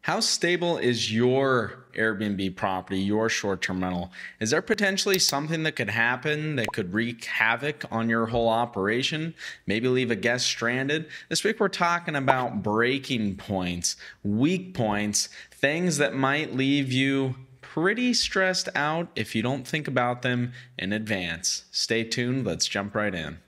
How stable is your Airbnb property, your short-term rental? Is there potentially something that could happen that could wreak havoc on your whole operation? Maybe leave a guest stranded? This week we're talking about breaking points, weak points, things that might leave you pretty stressed out if you don't think about them in advance. Stay tuned, let's jump right in.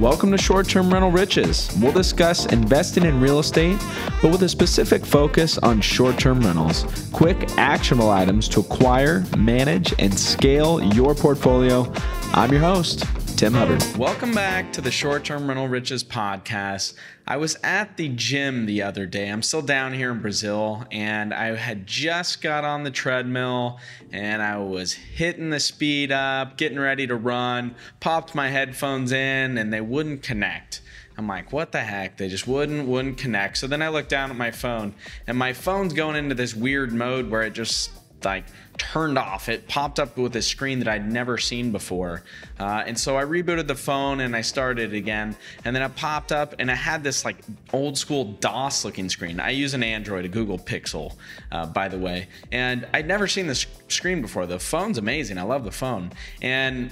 Welcome to Short-Term Rental Riches. We'll discuss investing in real estate, but with a specific focus on short-term rentals. Quick, actionable items to acquire, manage, and scale your portfolio. I'm your host, Tim Hubbard. Welcome back to the Short-Term Rental Riches podcast. I was at the gym the other day. I'm still down here in Brazil, and I had just got on the treadmill, and I was hitting the speed up, getting ready to run, popped my headphones in, and they wouldn't connect. I'm like, what the heck? They just wouldn't connect. So then I looked down at my phone, and my phone's going into this weird mode where it just turned off. It popped up with a screen that I'd never seen before. And so I rebooted the phone and I started again. And then it popped up and it had this old school DOS looking screen. I use an Android, a Google Pixel, by the way. And I'd never seen this screen before. The phone's amazing. I love the phone. And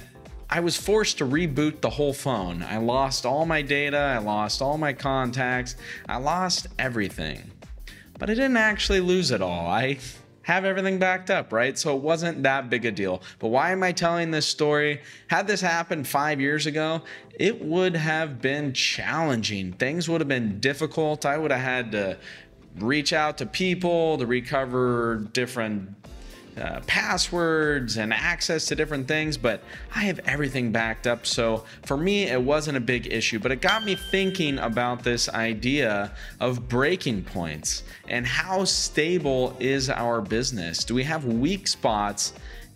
I was forced to reboot the whole phone. I lost all my data. I lost all my contacts. I lost everything. But I didn't actually lose it all. I have everything backed up, right? So it wasn't that big a deal. But why am I telling this story? Had this happened 5 years ago, it would have been challenging. Things would have been difficult. I would have had to reach out to people to recover different passwords and access to different things, but I have everything backed up. So for me, it wasn't a big issue, but it got me thinking about this idea of breaking points and how stable is our business? Do we have weak spots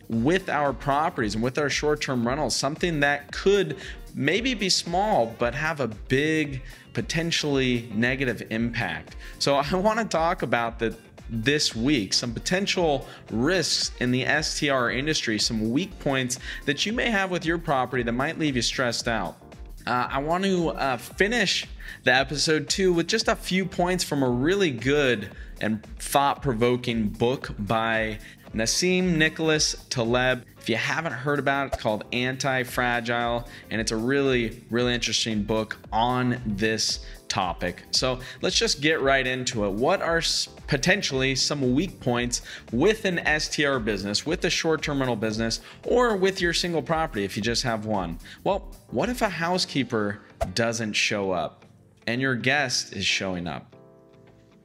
with our properties and with our short-term rentals? Something that could maybe be small, but have a big, potentially negative impact. So I want to talk about this week, some potential risks in the STR industry, some weak points that you may have with your property that might leave you stressed out. I want to finish the episode 2 with just a few points from a really good and thought-provoking book by Nassim Teleb. If you haven't heard about it, it's called ANTIFRAGILE, and it's a really, really interesting book on this topic. So let's just get right into it. What are potentially some weak points with an STR business, with a short-term rental business, or with your single property if you just have one? Well, what if a housekeeper doesn't show up and your guest is showing up?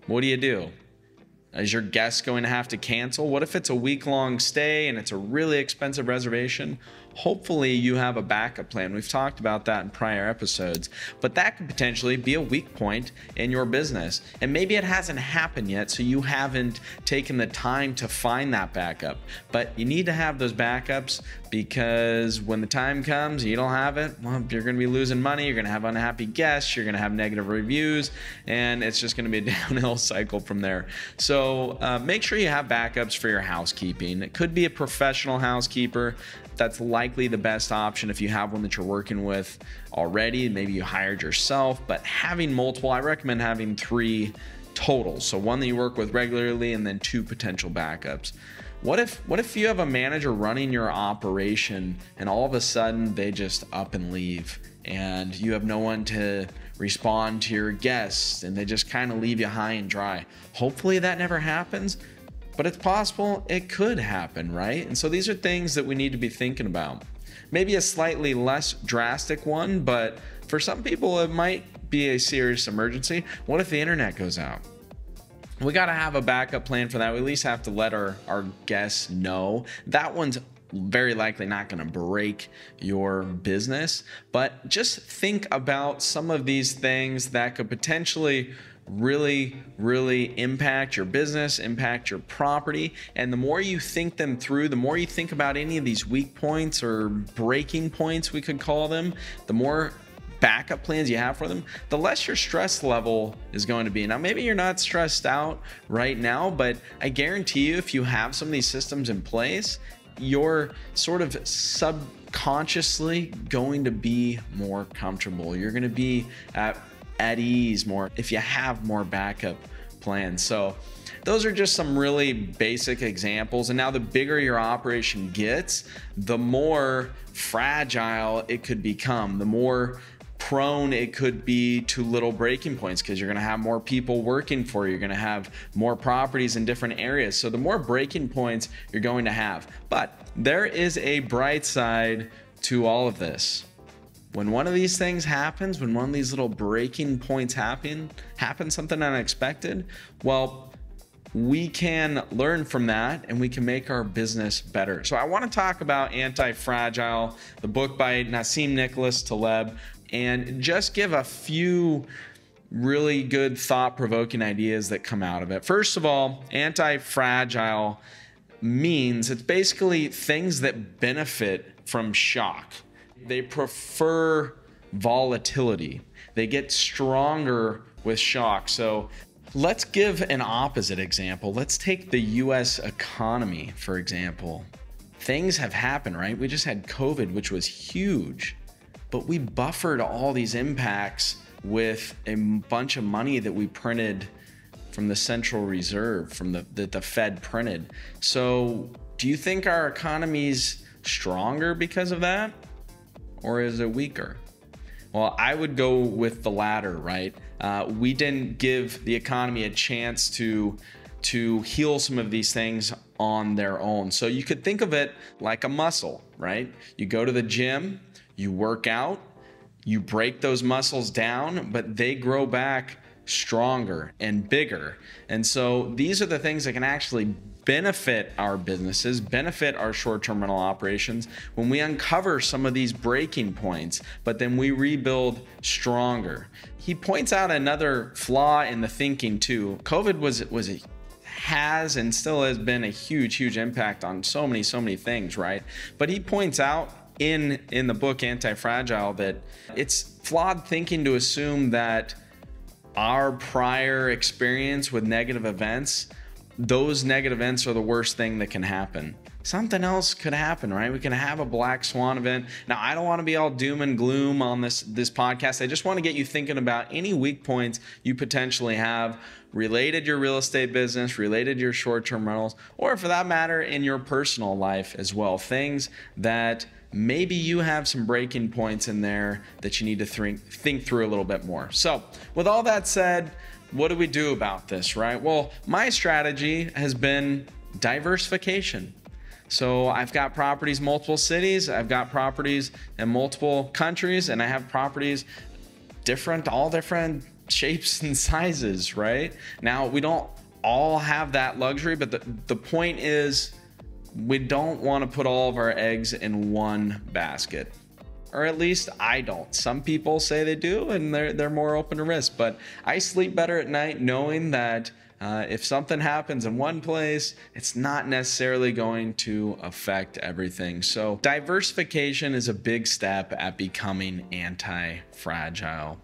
What do you do? Is your guest going to have to cancel? What if it's a week-long stay and it's a really expensive reservation? Hopefully you have a backup plan. We've talked about that in prior episodes, but that could potentially be a weak point in your business. And maybe it hasn't happened yet, so you haven't taken the time to find that backup. But you need to have those backups, because when the time comes and you don't have it, well, you're going to be losing money, you're going to have unhappy guests, you're going to have negative reviews, and it's just going to be a downhill cycle from there. So make sure you have backups for your housekeeping. It could be a professional housekeeper. That's likely the best option if you have one that you're working with already. Maybe you hired yourself, but having multiple, I recommend having 3 total. So one that you work with regularly and then 2 potential backups. What if you have a manager running your operation and all of a sudden they just up and leave and you have no one to respond to your guests and they just kind of leave you high and dry? Hopefully that never happens, but it's possible it could happen, right? And so these are things that we need to be thinking about. Maybe a slightly less drastic one, but for some people it might be a serious emergency. What if the internet goes out? We got to have a backup plan for that. We at least have to let our guests know. That one's very likely not going to break your business, but just think about some of these things that could potentially really impact your business, impact your property. And the more you think them through, the more you think about any of these weak points or breaking points, we could call them, the more backup plans you have for them, the less your stress level is going to be. Now, maybe you're not stressed out right now, but I guarantee you, if you have some of these systems in place, you're sort of subconsciously going to be more comfortable. You're going to be at ease more if you have more backup plan. So those are just some really basic examples. And now the bigger your operation gets, the more fragile it could become, the more prone it could be to little breaking points, because you're going to have more people working for you. You're going to have more properties in different areas. So the more breaking points you're going to have. But there is a bright side to all of this. When one of these things happens, when one of these little breaking points happen, something unexpected, well, we can learn from that and we can make our business better. So I want to talk about Anti-Fragile, the book by Nassim Taleb, and just give a few really good thought-provoking ideas that come out of it. First of all, anti-fragile means it's basically things that benefit from shock. They prefer volatility. They get stronger with shock. So let's give an opposite example. Let's take the US economy, for example. Things have happened, right? We just had COVID, which was huge, but we buffered all these impacts with a bunch of money that we printed from the Central Reserve, from the Fed printed. So do you think our economy's stronger because of that? Or is it weaker? Well, I would go with the latter, right? We didn't give the economy a chance to heal some of these things on their own. So you could think of it like a muscle, right? You go to the gym, you work out, you break those muscles down, but they grow back stronger and bigger. And so these are the things that can actually benefit our businesses, benefit our short-term rental operations when we uncover some of these breaking points, but then we rebuild stronger. He points out another flaw in the thinking too. COVID has and still has been a huge impact on so many things, right? But he points out in the book Anti-Fragile that it's flawed thinking to assume that our prior experience with negative events, those negative events are the worst thing that can happen. Something else could happen, right? We can have a black swan event. Now, I don't want to be all doom and gloom on this podcast. I just want to get you thinking about any weak points you potentially have related to your real estate business, related to your short-term rentals, or for that matter, in your personal life as well. Things that maybe you have some breaking points in there that you need to think through a little bit more. So with all that said, what do we do about this, right? Well, my strategy has been diversification. So I've got properties in multiple cities, I've got properties in multiple countries, and I have properties all different shapes and sizes, right? Now, we don't all have that luxury, but the point is we don't want to put all of our eggs in one basket. Or at least I don't. Some people say they do, and they're more open to risk. But I sleep better at night knowing that if something happens in one place, it's not necessarily going to affect everything. So diversification is a big step at becoming anti-fragile.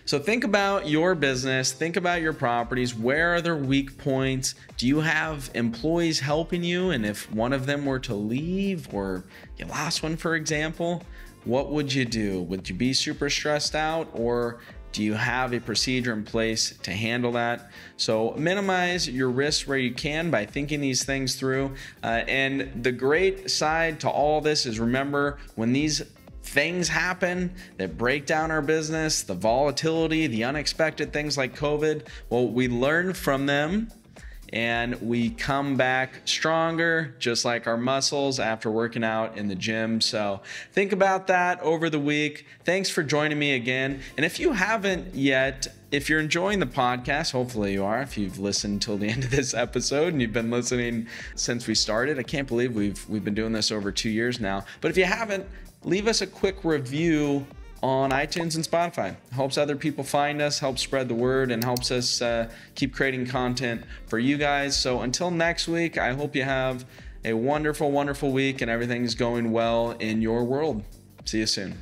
So think about your business, think about your properties. Where are there weak points? Do you have employees helping you? And if one of them were to leave, or you lost one, for example, what would you do? Would you be super stressed out, or do you have a procedure in place to handle that? So minimize your risks where you can by thinking these things through. And the great side to all this is, remember, when these things happen that break down our business, the volatility, the unexpected things like COVID, well, we learn from them and we come back stronger, just like our muscles after working out in the gym. So think about that over the week. Thanks for joining me again. And if you haven't yet, if you're enjoying the podcast, hopefully you are, if you've listened till the end of this episode and you've been listening since we started. I can't believe we've been doing this over 2 years now. But if you haven't, leave us a quick review on iTunes and Spotify. It helps other people find us, helps spread the word, and helps us keep creating content for you guys. So until next week, I hope you have a wonderful week and everything's going well in your world. See you soon.